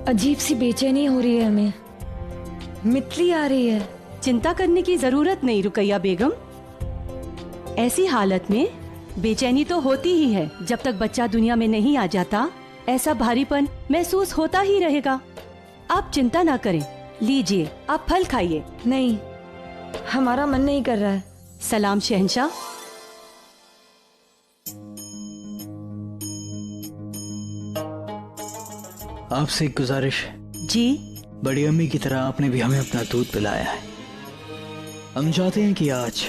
अजीब सी बेचैनी हो रही है हमें। मितली आ रही है। चिंता करने की जरूरत नहीं रुकैया बेगम। ऐसी हालत में बेचैनी तो होती ही है। जब तक बच्चा दुनिया में नहीं आ जाता ऐसा भारीपन महसूस होता ही रहेगा। आप चिंता ना करें, लीजिए आप फल खाइए। नहीं, हमारा मन नहीं कर रहा है। सलाम शहंशाह। आपसे एक गुजारिश है। जी। बड़ी अम्मी की तरह आपने भी हमें अपना दूध पिलाया है। हम चाहते हैं कि आज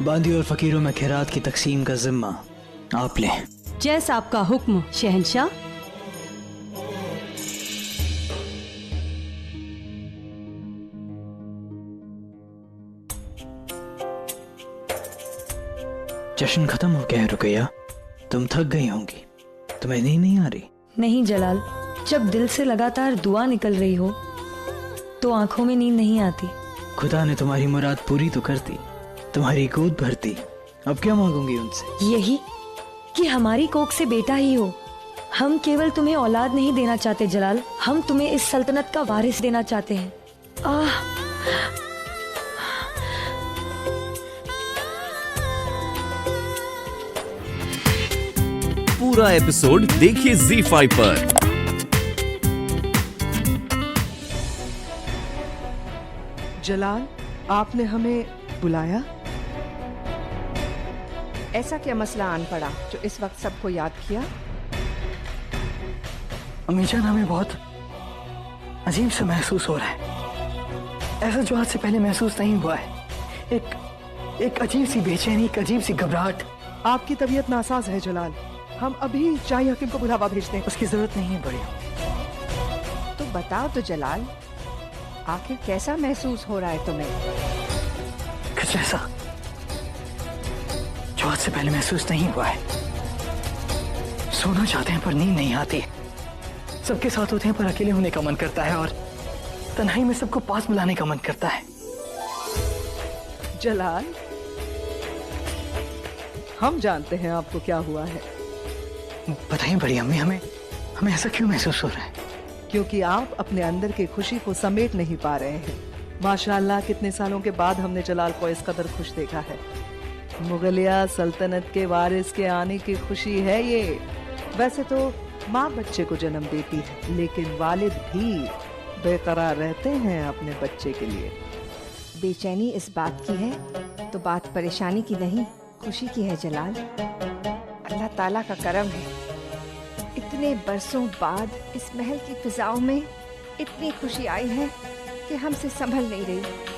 बांदी और फकीरों में खैरात की तकसीम का जिम्मा आप लें। जैसा आपका हुक्म शहंशाह। जश्न खत्म हो गया है रुकैया, तुम थक गई होंगी, तुम्हें नींद नहीं आ रही? नहीं जलाल, जब दिल से लगातार दुआ निकल रही हो तो आंखों में नींद नहीं आती। खुदा ने तुम्हारी मुराद पूरी तो कर दी, तुम्हारी गोद भरती। अब क्या मांगूंगी उनसे? यही कि हमारी कोख से बेटा ही हो। हम केवल तुम्हें औलाद नहीं देना चाहते जलाल, हम तुम्हें इस सल्तनत का वारिस देना चाहते हैं। पूरा एपिसोड देखिए ZEE5 पर। जलाल, आपने हमें बुलाया? ऐसा क्या मसला आन पड़ा जो इस वक्त सबको याद किया? अम्मी जान, हमें बहुत अजीब सा महसूस हो रहा है, ऐसा जो आज से पहले महसूस नहीं हुआ है। एक अजीब सी बेचैनी, एक अजीब सी घबराहट। आपकी तबीयत नासाज है जलाल, हम अभी शाही हकीम को बुलावा भेजते हैं। उसकी जरूरत नहीं है बड़ी। तो बताओ तो जलाल, आखिर कैसा महसूस हो रहा है तुम्हें? कुछ ऐसा जो आज से पहले महसूस नहीं हुआ है। सोना चाहते हैं पर नींद नहीं आती। सबके साथ होते हैं पर अकेले होने का मन करता है, और तन्हाई में सबको पास बुलाने का मन करता है। जलाल, हम जानते हैं आपको क्या हुआ है। बताइए बड़ी अम्मी, हमें ऐसा क्यों महसूस हो रहा है? क्योंकि आप अपने अंदर की खुशी को समेट नहीं पा रहे हैं। माशाअल्लाह, कितने सालों के बाद हमने जलाल को इस कदर खुश देखा है। मुगलिया सल्तनत के वारिस के आने की खुशी है ये। वैसे तो माँ बच्चे को जन्म देती है, लेकिन वालिद भी बेकरार रहते हैं अपने बच्चे के लिए। बेचैनी इस बात की है तो बात परेशानी की नहीं, खुशी की है जलाल। अल्लाह ताला का करम है, इतने बरसों बाद इस महल की फिजाओं में इतनी खुशी आई है कि हमसे संभल नहीं रही।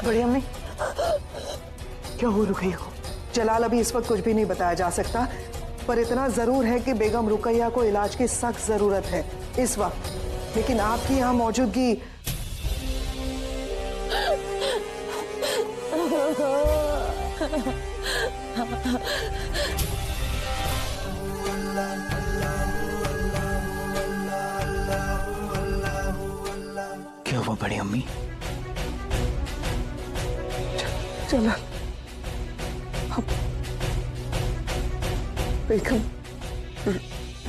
बड़ी अम्मी, क्या हो रुकैया को? जलाल, अभी इस वक्त कुछ भी नहीं बताया जा सकता, पर इतना जरूर है कि बेगम रुकैया को इलाज की सख्त जरूरत है इस वक्त। लेकिन आपकी यहाँ मौजूदगी क्या हुआ बड़ी अम्मी? जलाल, बेगम।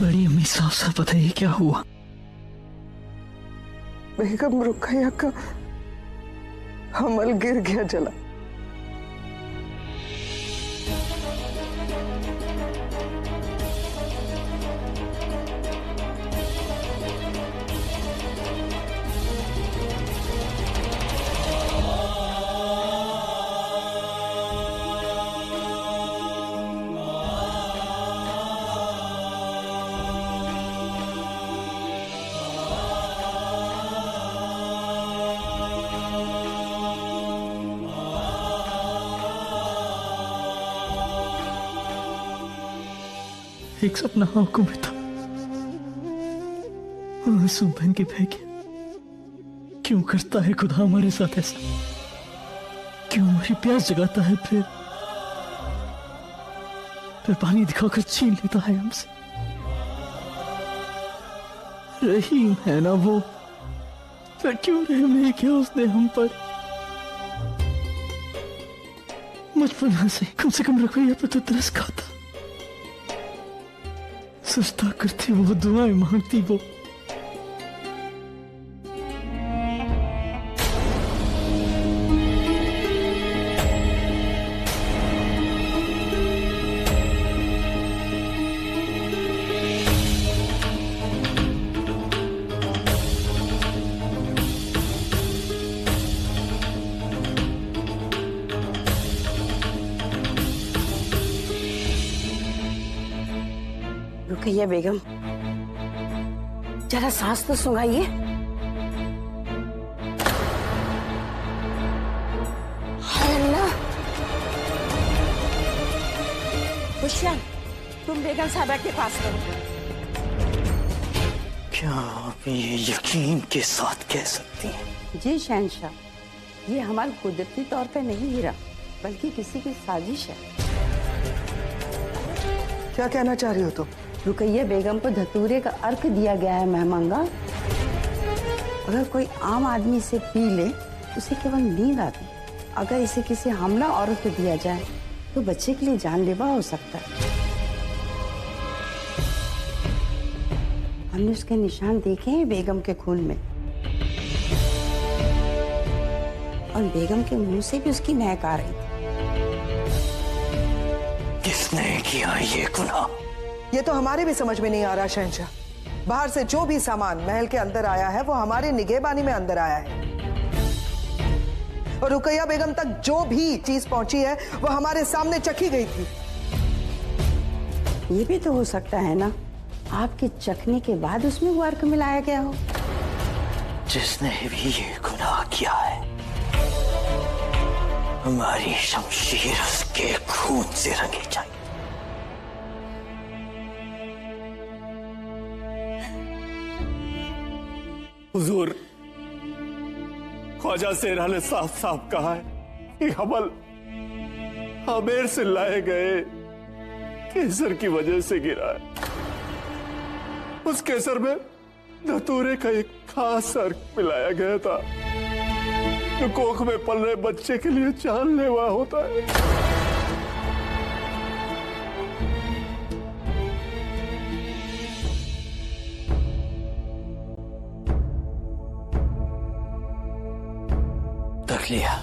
बड़ी अम्मी, साफ साफ बताइए क्या हुआ? बेगम रुकैया का हमल गिर गया जलाल। एक सपना आंखों में था, आंसू बन के बह गया। क्यों करता है खुदा हमारे साथ ऐसा? क्यों हमारी प्यास जगाता है, फिर पानी दिखाकर छीन लेता है हमसे? रहीम है ना वो, फिर क्यों रहम नहीं किया उसने हम पर? बचपन से कम रुकैया पे तो तरस खाता, सजदा करती वो, दुआएं मांगती वो। रुकैया बेगम, जरा सांस तो सुंघाइए। हाय अल्लाह। खुशियां, तुम बेगम साहबा के पास रहो। क्या आप ये यकीन के साथ कह सकती हैं? जी शहंशाह, ये हमारा कुदरती तौर पे नहीं गिरा, बल्कि किसी की साजिश है। क्या कहना चाह रही हो तुम? रुकैया बेगम को धतूरे का अर्क दिया गया है महमंगा। अगर कोई आम आदमी इसे पी ले, उसे केवल नींद आती। अगर इसे किसी हमला औरत को दिया जाए तो बच्चे के लिए जानलेवा हो सकता है। हमने उसके निशान देखे हैं बेगम के खून में, और बेगम के मुंह से भी उसकी महक आ रही थी। किसने किया ये गुनाह? ये तो हमारे भी समझ में नहीं आ रहा शहंशाह। बाहर से जो भी सामान महल के अंदर आया है वो हमारे निगहबानी में अंदर आया है, और रुकैया बेगम तक जो भी चीज पहुंची है वो हमारे सामने चखी गई थी। ये भी तो हो सकता है ना, आपके चखने के बाद उसमें वो अर्क मिलाया गया हो। जिसने भी ये गुनाह किया है, हमारी शमशीर उसके खून से रंगी जाए। हुजूर, ख्वाजा सेरा ने साफ साफ कहा है कि हमल आमेर से लाए गए केसर की वजह से गिरा है। उस केसर में धतूरे का एक खास अर्क मिलाया गया था, जो कोख में पल रहे बच्चे के लिए जानलेवा होता है। तक लिया।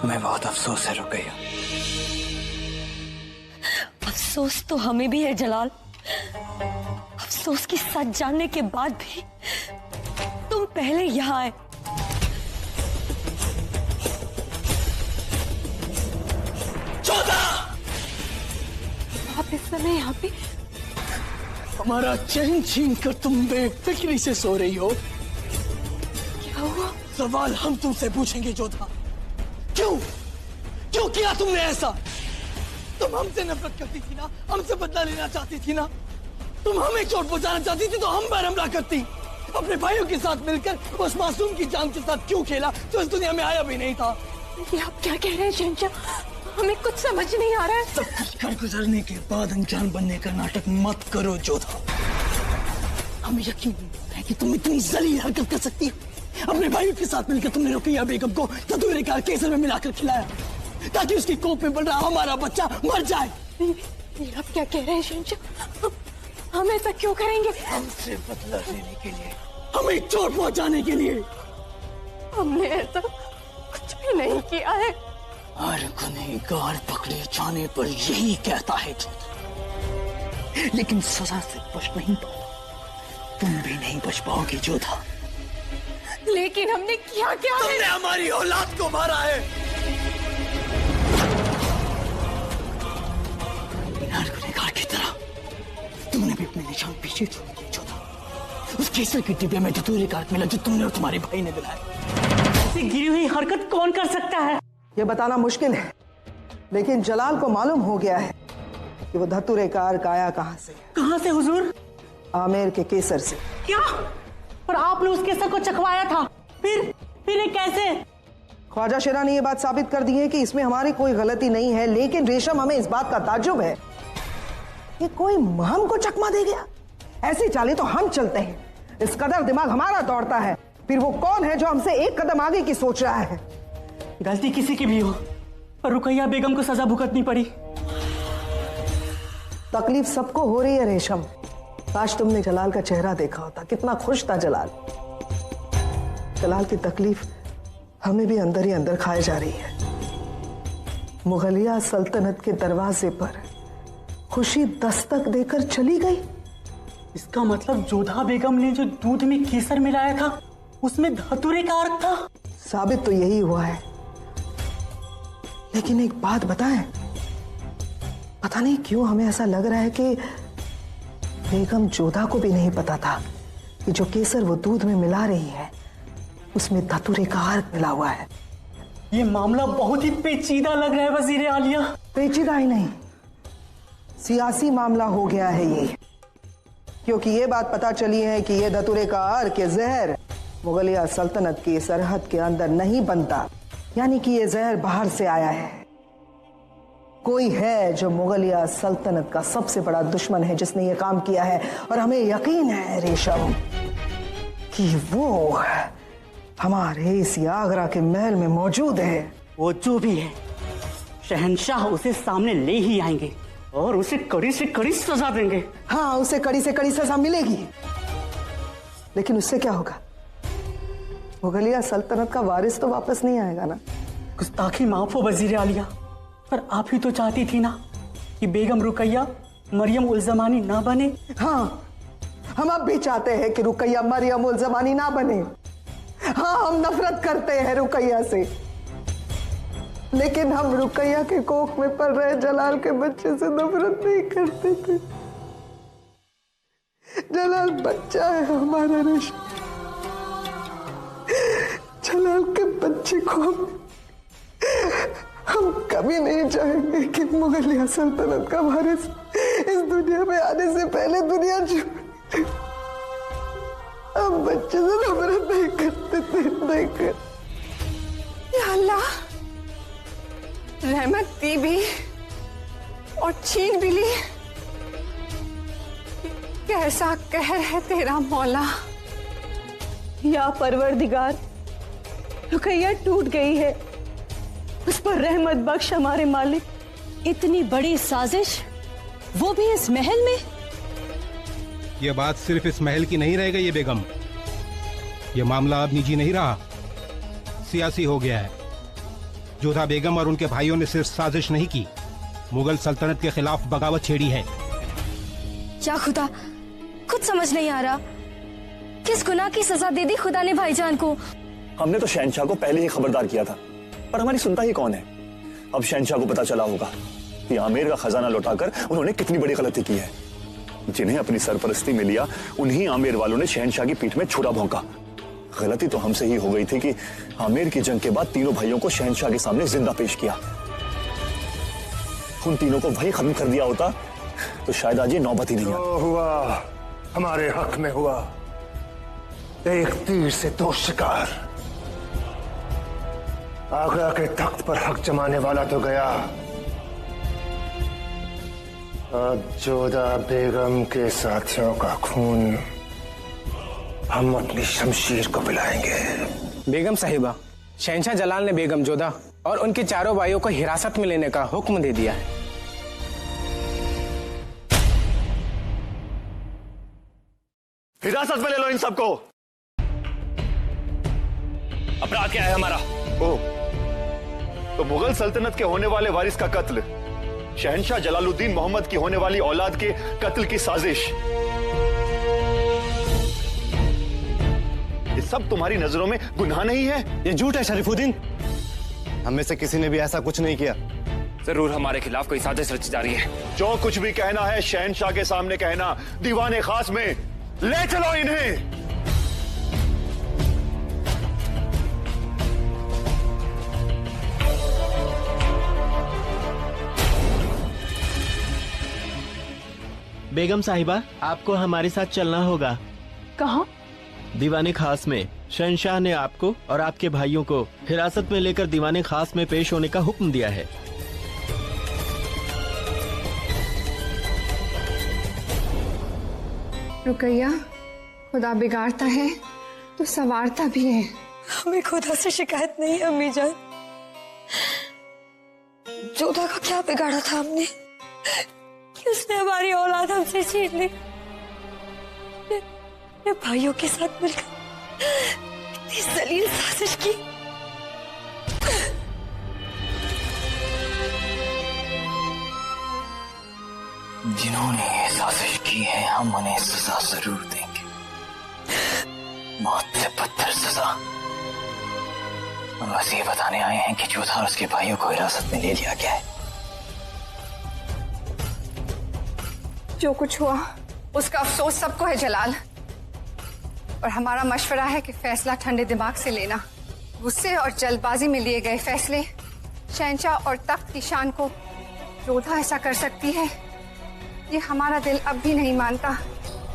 तुम्हें बहुत अफसोस है रुकैया। अफसोस तो हमें भी है जलाल। अफसोस की सच जानने के बाद भी तुम पहले यहाँ आए। आप इस समय यहाँ पे हमारा चैन छीन कर तुम बेफिक्री से सो रही हो। क्या हुआ? सवाल हम तुमसे पूछेंगे जोधा। क्यों किया तुमने ऐसा? तुम हमसे नफरत करती थी ना, हमसे बदला लेना चाहती थी ना। तुम हमें चोट पहुंचाना चाहती थी तो हम पर हमला करती, अपने भाइयों के साथ मिलकर उस मासूम की जान के साथ क्यों खेला जो इस दुनिया में आया भी नहीं था? ये आप क्या कह रहे हैं शहंशाह? हमें कुछ समझ नहीं आ रहा है। सब कुछ कर गुजरने के बाद अनजान बनने का नाटक मत करो जोधा। हमें यकीन नहीं है कि तुम इतनी जलील हरकत कर सकती हो। अपने भाइयों के साथ मिलकर तुमने रुकैया बेगम को धतूरे का केसर में मिलाकर खिलाया ताकि उसकी कोख में बन रहा हमारा बच्चा मर जाए। ये आप क्या कह रहे हैं शहंशाह? हम ऐसा क्यों करेंगे? हमसे बदला लेने के लिए, हमें चोट पहुंचाने के लिए। हमने ऐसा कुछ भी नहीं किया है। हर गुनहगार पकड़े जाने पर यही कहता है जोधा, लेकिन सजा से बच नहीं पाओ। तुम भी नहीं बच पाओगे जोधा। लेकिन हमने किया क्या है? तुमने हमारी औलाद को मारा है। हर गुनहगार की तरह तुमने भी अपने निशान पीछे छोड़ दिए जोधा। उस केसर के डिब्बे में धतूरे का मिला जो तुमने और तुम्हारे भाई ने मिलाया। ऐसी गिरी हुई हरकत कौन कर सकता है? ये बताना मुश्किल है, लेकिन जलाल को मालूम हो गया है कि वो धतूरे का अर्क आया कहां से। कहां से हुजूर? आमेर के केसर से। क्या? पर आपने उस केसर को चखवाया था, फिर ये कैसे? ख्वाजा शेरा ने ये बात साबित कर दी है कि इसमें हमारी कोई गलती नहीं है, लेकिन रेशम हमें इस बात का ताज्जुब है कि कोई महम को चकमा दे गया। ऐसी चाली तो हम चलते हैं, इस कदर दिमाग हमारा दौड़ता है, फिर वो कौन है जो हमसे एक कदम आगे की सोच रहा है? गलती किसी की भी हो, पर रुकैया बेगम को सजा भुगतनी पड़ी। तकलीफ सबको हो रही है रेशम। काश तुमने जलाल का चेहरा देखा होता, कितना खुश था जलाल। जलाल की तकलीफ हमें भी अंदर ही अंदर खाए जा रही है। मुगलिया सल्तनत के दरवाजे पर खुशी दस्तक देकर चली गई। इसका मतलब जोधा बेगम ने जो दूध में केसर मिलाया था उसमें धतूरे का अर्क था। साबित तो यही हुआ है, लेकिन एक बात बताएं, पता नहीं क्यों हमें ऐसा लग रहा है कि बेगम जोधा को भी नहीं पता था कि जो केसर वो दूध में मिला रही है उसमें धतूरे का अर्क मिला हुआ है। ये मामला बहुत ही पेचीदा लग रहा है वजीर आलिया। पेचीदा ही नहीं, सियासी मामला हो गया है ये, क्योंकि ये बात पता चली है कि ये धतूरे का अर्क, ये जहर मुगलिया सल्तनत की सरहद के अंदर नहीं बनता, यानी कि ये जहर बाहर से आया है। कोई है जो मुगलिया सल्तनत का सबसे बड़ा दुश्मन है जिसने ये काम किया है, और हमें यकीन है रेशम कि वो हमारे इस आगरा के महल में मौजूद है। वो जो भी है, शहंशाह उसे सामने ले ही आएंगे और उसे कड़ी से कड़ी सजा देंगे। हाँ, उसे कड़ी से कड़ी सजा मिलेगी, लेकिन उससे क्या होगा? मुगलिया सल्तनत का वारिस तो वापस नहीं आएगा ना। गुस्ताखी माफ हो वजीर आलिया, पर आप ही तो चाहती थी ना कि बेगम रुकैया मरियम उल जमानी ना बने। हाँ, हम अब भी चाहते हैं कि रुकैया मरियम उल जमानी ना बने। हाँ, हम नफरत करते हैं रुकैया से, लेकिन हम रुकैया के कोख में पल रहे जलाल के बच्चे से नफरत नहीं करते थे। जलाल बच्चा है हमारा रेशम। जलाल के बच्चे को हम कभी नहीं चाहेंगे कि मुगलिया सल्तनत का वारिस इस दुनिया में आने से पहले दुनिया छोड़े। हम बच्चे से नफरत नहीं करते थे, नहीं कर। या अल्लाह, रहमत दी भी और छीन भी ली। कैसा कहर है तेरा मौला। या परवरदिगार, रुकैया टूट गई है, उस पर रहमत बख्श हमारे मालिक। इतनी बड़ी साजिश, वो भी इस महल में। ये बात सिर्फ इस महल की नहीं रह गई है बेगम, ये मामला अब निजी नहीं रहा, सियासी हो गया है। जोधा बेगम और उनके भाइयों ने सिर्फ साजिश नहीं की, मुगल सल्तनत के खिलाफ बगावत छेड़ी है। क्या खुदा, कुछ समझ नहीं आ रहा, किस गुनाह की सजा दे दी खुदा ने भाईजान को? हमने तो शहंशाह को पहले ही खबरदार किया था, पर हमारी सुनता ही कौन है। अब शहंशाह को पता चला होगा कि आमेर का खजाना लौटाकर उन्होंने कितनी बड़ी गलती की है। जिन्हें अपनी सरपरस्ती में लिया, उन्हीं आमेर वालों ने शहंशाह की पीठ में छुरा भोंका। गलती तो हमसे ही हो गई थी कि आमेर की जंग के बाद तीनों भाइयों को शहंशाह के सामने जिंदा पेश किया। उन तीनों को वही खत्म कर दिया होता तो शायद आज ये नौबत ही नहीं हुआ, हमारे हक में हुआ। एक तीर से दो शिकार। आगरा के तख्त पर हक जमाने वाला तो गया, अब जोधा बेगम के साथियों का खून हम अपनी शमशीर को पिलाएंगे। बेगम साहिबा, शहंशाह जलाल ने बेगम जोधा और उनके चारों भाइयों को हिरासत में लेने का हुक्म दे दिया है। हिरासत में ले लो इन सबको। अपराध क्या है हमारा? ओ, तो मुगल सल्तनत के होने वाले वारिस का कत्ल, शहंशाह जलालुद्दीन मोहम्मद की होने वाली औलाद के कत्ल की साजिश, ये सब तुम्हारी नजरों में गुनाह नहीं है? ये झूठ है शरीफुद्दीन, हम में से किसी ने भी ऐसा कुछ नहीं किया। जरूर हमारे खिलाफ कोई साजिश रची जा रही है। जो कुछ भी कहना है शहंशाह के सामने कहना। दीवाने खास में ले चलो इन्हें। बेगम साहिबा, आपको हमारे साथ चलना होगा। कहाँ? दीवाने खास में। शहंशाह ने आपको और आपके भाइयों को हिरासत में लेकर दीवाने खास में पेश होने का हुक्म दिया है। रुकैया, खुदा बिगाड़ता है तो संवारता भी है। हमें खुदा से शिकायत नहीं है अम्मी जान। जोधा का क्या बिगाड़ा था हमने कि उसने हमारी औलाद हमसे छीन ली। अपने भाइयों के साथ मिलकर इतनी जलील साजिश की। जिन्होंने ये साजिश की है हम उन्हें सजा जरूर देंगे, मौत से बदतर सजा। हम बस ये बताने आए हैं कि जोधा और उसके भाइयों को हिरासत में ले लिया गया है। जो कुछ हुआ उसका अफसोस सबको है जलाल, और हमारा मशवरा है कि फैसला ठंडे दिमाग से लेना। गुस्से और जल्दबाजी में लिए गए फैसले शहंशाह और तख्त की शान को जोधा ऐसा कर सकती है, ये हमारा दिल अब भी नहीं मानता।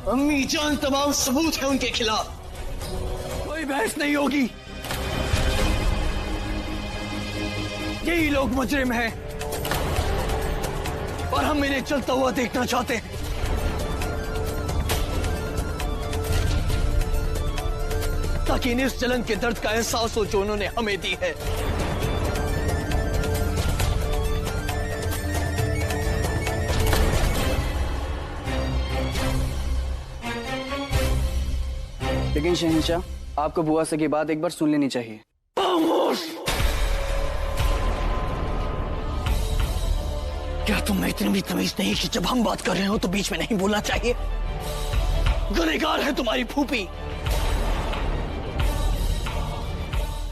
अम्मी जान, तमाम सबूत है उनके खिलाफ, कोई बहस नहीं होगी। यही लोग मुजरिम हैं और हम इन्हें चलता हुआ देखना चाहते हैं। ताकि इन्हें इस जलन के दर्द का एहसास हो जो उन्होंने हमें दी है। लेकिन शहंशाह, आपको बुआ से की बात एक बार सुन लेनी चाहिए। क्या तुम में इतनी भी तमीज नहीं कि जब हम बात कर रहे हो तो बीच में नहीं बोलना चाहिए? गुनहगार है तुम्हारी फूफी।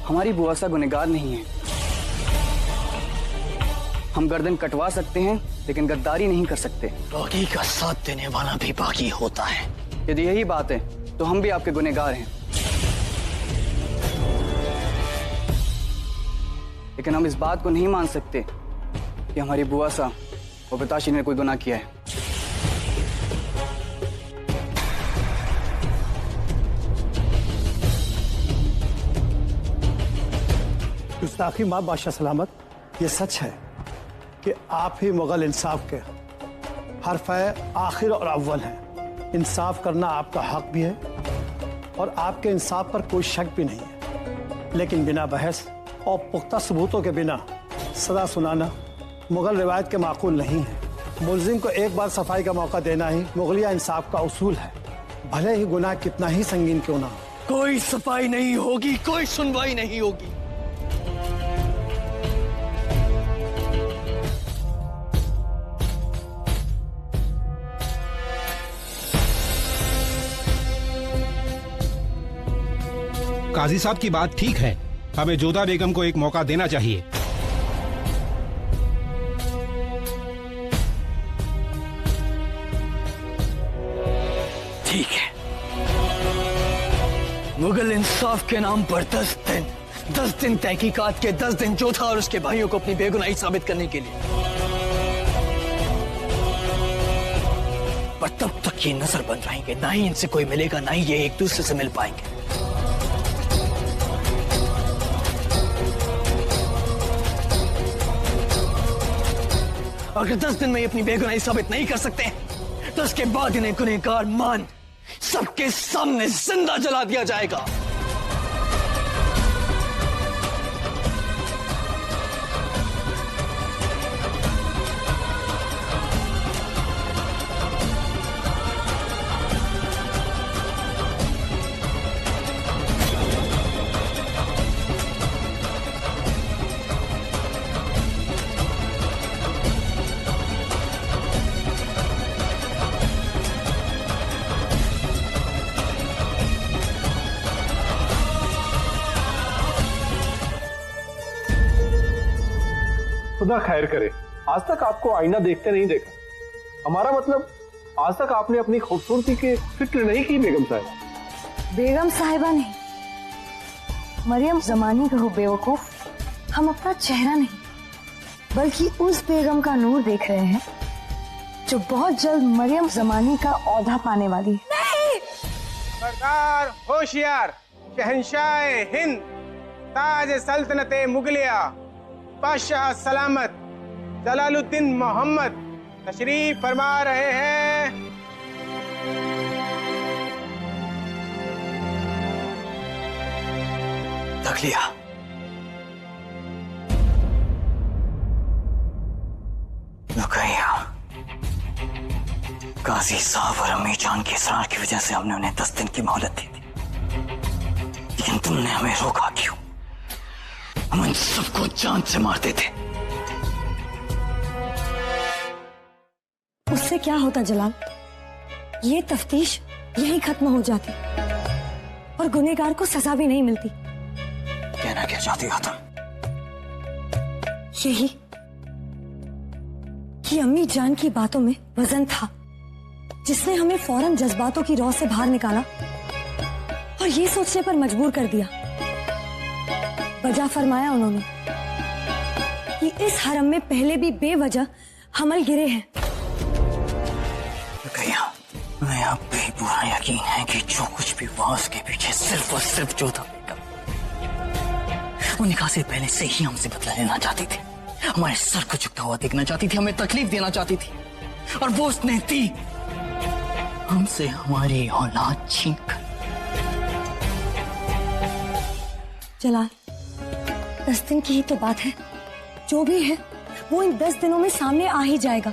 हमारी बुआ सा गुनहगार नहीं है। हम गर्दन कटवा सकते हैं लेकिन गद्दारी नहीं कर सकते। बागी का साथ देने वाला भी बागी होता है। यदि यही बात है तो हम भी आपके गुनहगार हैं, लेकिन हम इस बात को नहीं मान सकते कि हमारी बुआ सा और बताशी ने कोई गुनाह किया है। गुस्ताखी माँ बादशाह सलामत, ये सच है कि आप ही मुगल इंसाफ के हर्फ आखिर और अव्वल हैं। इंसाफ करना आपका हक भी है और आपके इंसाफ पर कोई शक भी नहीं है, लेकिन बिना बहस और पुख्ता सबूतों के बिना सजा सुनाना मुगल रिवायत के माकूल नहीं है। मुलजिम को एक बार सफाई का मौका देना ही मुगलिया इंसाफ का उसूल है, भले ही गुनाह कितना ही संगीन क्यों ना हो। कोई सफाई नहीं होगी, कोई सुनवाई नहीं होगी। काजी साहब की बात ठीक है, हमें जोधा बेगम को एक मौका देना चाहिए। ठीक है, मुगल इंसाफ के नाम पर 10 दिन तहकीकात के, 10 दिन जोधा और उसके भाइयों को अपनी बेगुनाही साबित करने के लिए। पर तब तक ये नजर बंद रहेंगे, ना ही इनसे कोई मिलेगा, ना ही ये एक दूसरे से मिल पाएंगे। अगर 10 दिन में ये अपनी बेगुनाही साबित नहीं कर सकते तो उसके बाद इन्हें गुनहगार मान सबके सामने जिंदा जला दिया जाएगा। खुदा खैर करे, आज तक आपको आईना देखते नहीं देखा। हमारा मतलब आज तक आपने अपनी खूबसूरती की फिक्र नहीं की बेगम साहिबा। बेगम साहिबा नहीं, मरियम जमानी कहो बेवकूफ। हम अपना चेहरा नहीं बल्कि उस बेगम का नूर देख रहे हैं जो बहुत जल्द मरियम जमानी का औहदा पाने वाली है। नहीं! सरदार होशियार शहंशाह हिंद ताज सल्तनत मुगलिया बादशाह सलामत जलालुद्दीन मोहम्मद तशरीफ फरमा रहे हैं। देख लिया, रुकैया, काजी साहब और अम्मी जान के इसरार की वजह से हमने उन्हें 10 दिन की मोहलत दी थी, लेकिन तुमने हमें रोका क्यों? हम उन सबको जान से मारते थे। उससे क्या होता जलाल, ये तफ्तीश यही खत्म हो जाती और गुनहगार को सजा भी नहीं मिलती। कहना क्या चाहती हो तुम? यही कि अम्मी जान की बातों में वजन था जिसने हमें फौरन जज्बातों की रौ से बाहर निकाला और ये सोचने पर मजबूर कर दिया। वजह फरमाया उन्होंने कि इस हरम में पहले भी बेवजह हमल गिरे हैं। मैं आप पे ही पूरा यकीन है कि जो कुछ भी हुआ उसके पीछे सिर्फ और सिर्फ जोधा बेगम। वो निकाह से पहले से ही हमसे बदला लेना चाहती थी, हमारे सर को झुकता हुआ देखना चाहती थी, हमें तकलीफ देना चाहती थी, और वो उसने दी हमसे हमारी औलाद छीन कर। जलाल, 10 दिन की ही तो बात है, जो भी है वो इन 10 दिनों में सामने आ ही जाएगा।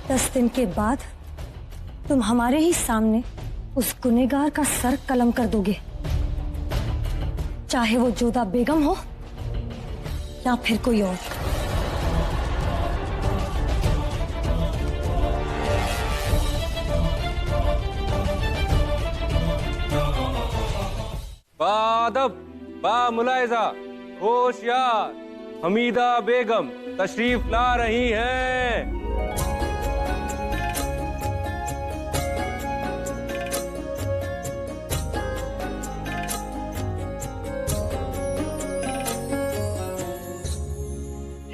10 दिन के बाद तुम हमारे ही सामने उस गुनहगार का सर कलम कर दोगे, चाहे वो जोधा बेगम हो या फिर कोई और। बादब बा मुलायजा होशियार हमीदा बेगम तशरीफ ला रही हैं।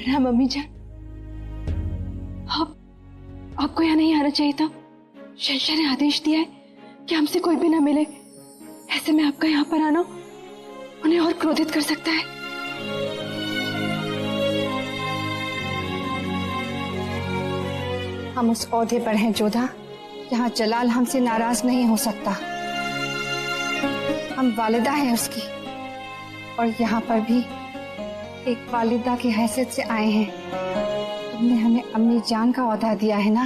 राम अम्मी जान, आपको यहाँ नहीं आना चाहिए था। शहंशाह ने आदेश दिया है कि हमसे कोई भी ना मिले, ऐसे में आपका यहाँ पर आना उन्हें और क्रोधित कर सकता है। हम उस ओहदे पर हैं जोधा, यहाँ जलाल हमसे नाराज नहीं हो सकता। हम वालिदा हैं उसकी, और यहाँ पर भी एक वालिदा की हैसियत से आए हैं। तुमने हमें अम्मी जान का ओहदा दिया है ना,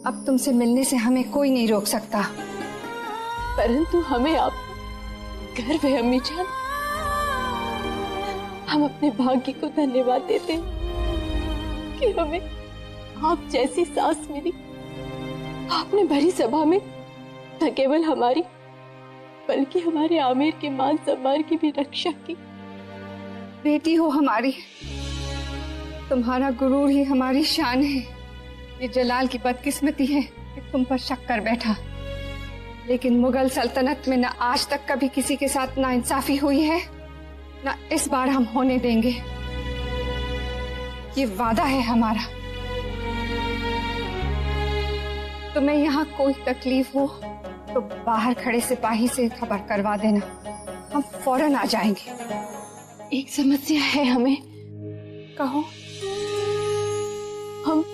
अब तुमसे मिलने से हमें कोई नहीं रोक सकता। परंतु हमें आप गर्व है अम्मी जान। हम अपने भाग्य को धन्यवाद देते हैं कि हमें आप जैसी सास मिली। आपने भरी सभा में न केवल हमारी बल्कि हमारे आमिर के मान सम्मान की भी रक्षा की। बेटी हो हमारी, तुम्हारा गुरूर ही हमारी शान है। ये जलाल की बदकिस्मती है कि तुम पर शक कर बैठा, लेकिन मुगल सल्तनत में न आज तक कभी किसी के साथ नाइंसाफी हुई है, न इस बार हम होने देंगे। ये वादा है हमारा। तुम्हें यहाँ कोई तकलीफ हो तो बाहर खड़े सिपाही से खबर करवा देना, हम फौरन आ जाएंगे। एक समस्या है हमें। कहो, हम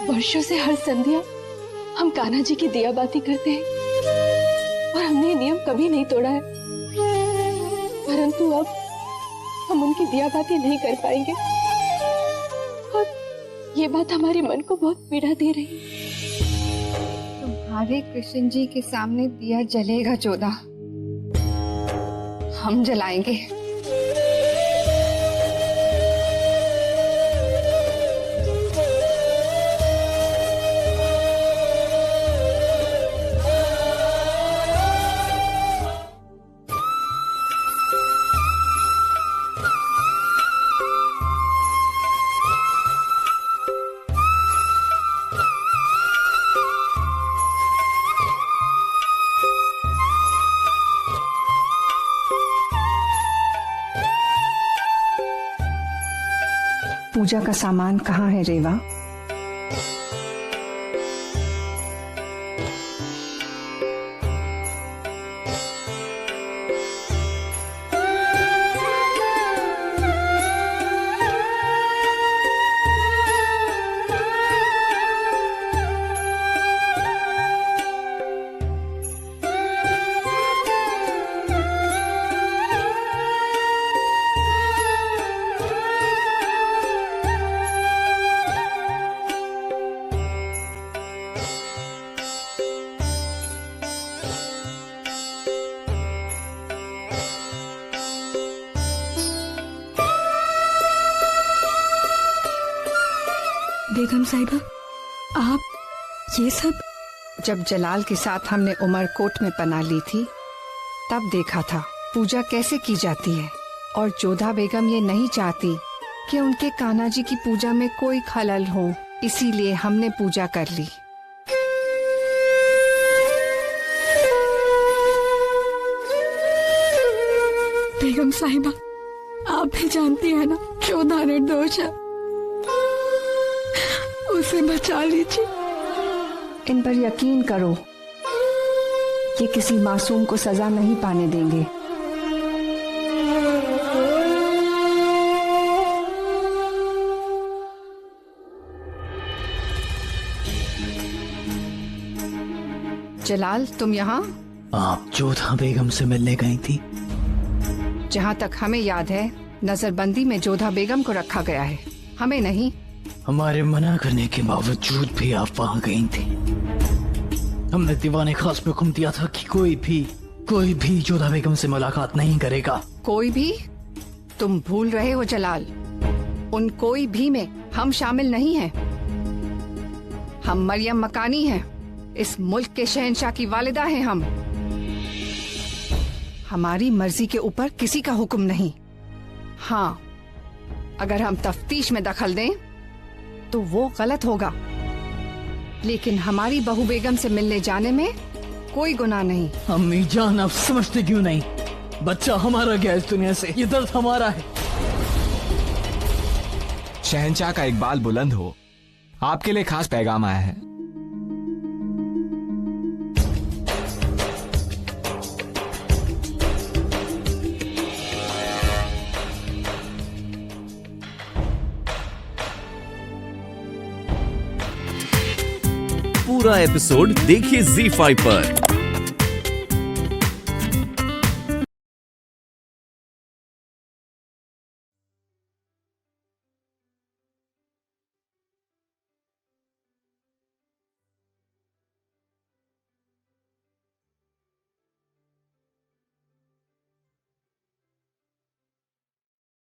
वर्षों से हर संध्या हम कान्हा जी की दिया बाती करते हैं और हमने ये नियम कभी नहीं तोड़ा है, परंतु अब हम उनकी दिया बाती नहीं कर पाएंगे और ये बात हमारे मन को बहुत पीड़ा दे रही है। तुम्हारे कृष्ण जी के सामने दिया जलेगा जोधा, हम जलाएंगे। पूजा का सामान कहाँ है रेवा? बेगम साहिबा, आप ये सब? जब जलाल के साथ हमने उमरकोट में पनाह ली थी तब देखा था पूजा कैसे की जाती है, और जोधा बेगम ये नहीं चाहती कि उनके कान्हा जी की पूजा में कोई खलल हो, इसीलिए हमने पूजा कर ली। बेगम साहिबा, आप भी जानती है ना जोधा निर्दोष है, उसे बचा लीजिए। इन पर यकीन करो, ये किसी मासूम को सजा नहीं पाने देंगे। जलाल, तुम यहाँ? आप जोधा बेगम से मिलने गई थी? जहाँ तक हमें याद है नजरबंदी में जोधा बेगम को रखा गया है, हमें नहीं। हमारे मना करने के बावजूद भी आप वहाँ गई थी। हमने दीवाने खास पे हुक्म दिया था कि कोई भी जोधा बेगम से मुलाकात नहीं करेगा। कोई भी? तुम भूल रहे हो जलाल, उन कोई भी में हम शामिल नहीं हैं। हम मरियम मकानी हैं, इस मुल्क के शहंशाह की वालिदा हैं हम। हमारी मर्जी के ऊपर किसी का हुक्म नहीं। हाँ, अगर हम तफ्तीश में दखल दें तो वो गलत होगा, लेकिन हमारी बहू बेगम से मिलने जाने में कोई गुनाह नहीं। अम्मी जान, आप समझते क्यों नहीं? बच्चा हमारा गया इस दुनिया से, ये दर्द हमारा है। शहंशाह का इकबाल बुलंद हो, आपके लिए खास पैगाम आया है। पूरा एपिसोड देखिए ZEE5 पर।